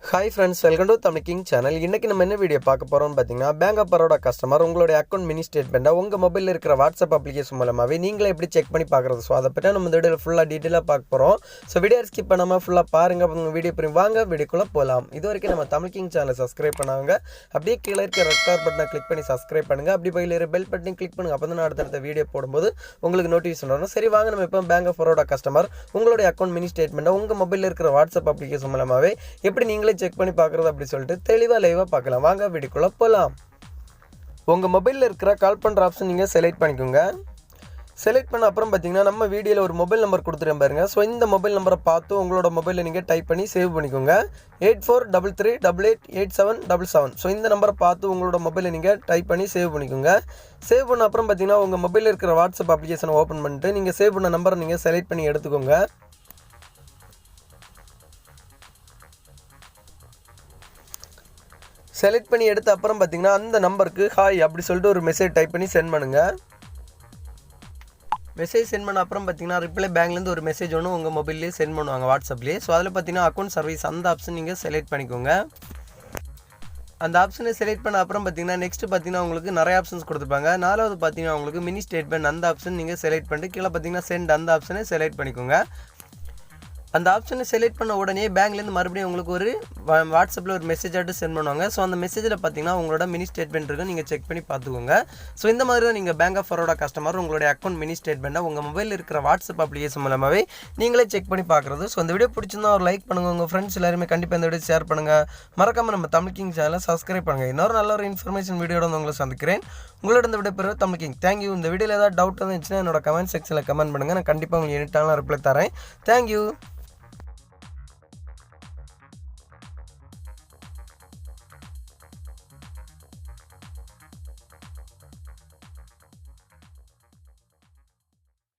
Hi friends, welcome to Tamil king channel. இன்றைக்கி நம்ம என்ன வீடியோ பார்க்க போகிறோம்னு பார்த்தீங்கன்னா, பேங்க் ஆஃப் பரோடா கஸ்டமர் உங்களுடைய அக்கௌண்ட் மினி ஸ்டேட்மெண்ட்டை உங்கள் மொபைலில் இருக்கிற வாட்ஸ்அப் அப்ளிகேஷன் மூலமாகவே நீங்களே எப்படி செக் பண்ணி பார்க்குறது. ஸோ அதை பற்றி நம்ம இந்த வீடியோவில் ஃபுல்லாக டீட்டெயிலாக பார்க்க போகிறோம். ஸோ வீடியோ ஸ்கிப் பண்ணாமல் ஃபுல்லாக பாருங்கள். உங்கள் வீடியோ புரியும், வாங்க வீடியோக்குள்ளே போகலாம். இது வரைக்கும் நம்ம தமிழ் கிங் சேனலை சப்ஸ்கிரைப் பண்ணாங்க அப்படியே கீழே இருக்க ரெட் கலர் பட்டனை கிளிக் பண்ணி சப்ஸ்கிரைப் பண்ணுங்கள். அப்படி பையில் இருக்க பெல் பட்டனை கிளிக் பண்ணுங்கள். அப்போ தான் நான் அடுத்தடுத்த வீடியோ போடும்போது உங்களுக்கு நோட்டிஃபிகேஷன் வரும். சரி, வாங்க நம்ம இப்போ பேங்க் ஆஃப் பரோடா கஸ்டமர் உங்களுடைய அக்கௌண்ட் மினி ஸ்டேட்மெண்ட்டை உங்கள் மொபைலில் இருக்கிற வாட்ஸ்அப் அப்ளிகேஷன் மூலமாகவே எப்படி நீங்களே செக் பண்ணி பார்க்குறது அப்படி சொல்லிட்டு தெளிவாக லைவாக பார்க்கலாம். வாங்க வீடியோக்குள்ளே போகலாம். உங்கள் மொபைலில் இருக்கிற கால் பண்ணுற ஆப்ஷன் நீங்கள் செலக்ட் பண்ணிக்கோங்க. செலக்ட் பண்ண அப்புறம் பார்த்தீங்கன்னா நம்ம வீடியோவில் ஒரு மொபைல் நம்பர் கொடுத்துருக்கேன் பாருங்கள். ஸோ இந்த மொபைல் நம்பரை பார்த்து உங்களோட மொபைலில் நீங்கள் டைப் பண்ணி சேவ் பண்ணிக்கோங்க. 8433888777. ஸோ இந்த நம்பரை பார்த்து உங்களோட மொபைலில் நீங்கள் டைப் பண்ணி சேவ் பண்ணிக்கோங்க. சேவ் பண்ண அப்புறம் பார்த்தீங்கன்னா உங்கள் மொபைலில் இருக்கிற வாட்ஸ்அப் அப்ளிகேஷனை ஓப்பன் பண்ணிட்டு நீங்கள் சேவ் பண்ண நம்பரை நீங்கள் செலக்ட் பண்ணி எடுத்துக்கோங்க. செலக்ட் பண்ணி எடுத்த அப்புறம் பார்த்தீங்கன்னா அந்த நம்பருக்கு ஹாய் அப்படி சொல்லிட்டு ஒரு மெசேஜ் டைப் பண்ணி சென்ட் பண்ணுங்கள். மெசேஜ் சென்ட் பண்ண அப்புறம் பார்த்தீங்கன்னா ரிப்ளை பேங்க்லேருந்து ஒரு மெசேஜ் ஒன்று உங்கள் மொபைல்லேயே சென்ட் பண்ணுவாங்க வாட்ஸ்அப்லேயே. ஸோ அதில் பார்த்தீங்கன்னா அக்கௌண்ட் சர்வீஸ் அந்த ஆப்ஷன் நீங்கள் செலக்ட் பண்ணிக்கோங்க. அந்த ஆப்ஷனை செலக்ட் பண்ண அப்புறம் பார்த்தீங்கன்னா நெக்ஸ்ட் பார்த்தீங்கன்னா உங்களுக்கு நிறைய ஆப்ஷன்ஸ் கொடுத்துருப்பாங்க. நாலாவது பார்த்தீங்கன்னா உங்களுக்கு மினி ஸ்டேட்மெண்ட் அந்த ஆப்ஷன் நீங்கள் செலக்ட் பண்ணிட்டு கீழே பார்த்தீங்கன்னா சென்ட் அந்த ஆப்ஷனை செலக்ட் பண்ணிக்கோங்க. அந்த ஆப்ஷனை செலக்ட் பண்ண உடனே பேங்க்லேருந்து மறுபடியும் உங்களுக்கு ஒரு வாட்ஸ்அப்பில் ஒரு மெசேஜ் ஆட்டு சென்ட் பண்ணுவாங்க. ஸோ அந்த மெசேஜில் பார்த்தீங்கன்னா உங்களோட மினி ஸ்டேட்மெண்ட் இருக்குது, நீங்கள் செக் பண்ணி பார்த்துக்கோங்க. ஸோ இந்த மாதிரி தான் நீங்கள் பேங்க் ஆஃப் பரோடா கஸ்டமர் உங்களுடைய அக்கௌண்ட் மினி ஸ்டேட்மெண்ட்டை உங்கள் மொபைலில் இருக்கிற வாட்ஸ்அப் அப்ளிகேஷன் மூலமாகவே நீங்களே செக் பண்ணி பார்க்குறது. ஸோ இந்த வீடியோ பிடிச்சிருந்தா ஒரு லைக் பண்ணுங்கள். உங்கள் ஃப்ரெண்ட்ஸ் எல்லாருமே கண்டிப்பாக இந்த வீடியோ ஷேர் பண்ணுங்கள். மறக்காமல் நம்ம தமிழ் கிங் சேனலை சப்ஸ்கிரைப் பண்ணுங்கள். இன்னொரு நல்ல ஒரு இன்ஃபர்மேஷன் வீடியோட உங்களை சந்திக்கிறேன். உங்களோட இந்த வீடியோ பெறுவது தமிழ் கிங். தேங்க்யூ. இந்த வீடியோவில் ஏதாவது டவுட் இருந்துச்சுன்னா என்னோட கமெண்ட் செக்ஷனில் கமெண்ட் பண்ணுங்கள். நான் கண்டிப்பாக உங்களுக்கு எனி டைம்லாம் ரிப்ளை தரேன். தேங்க்யூ.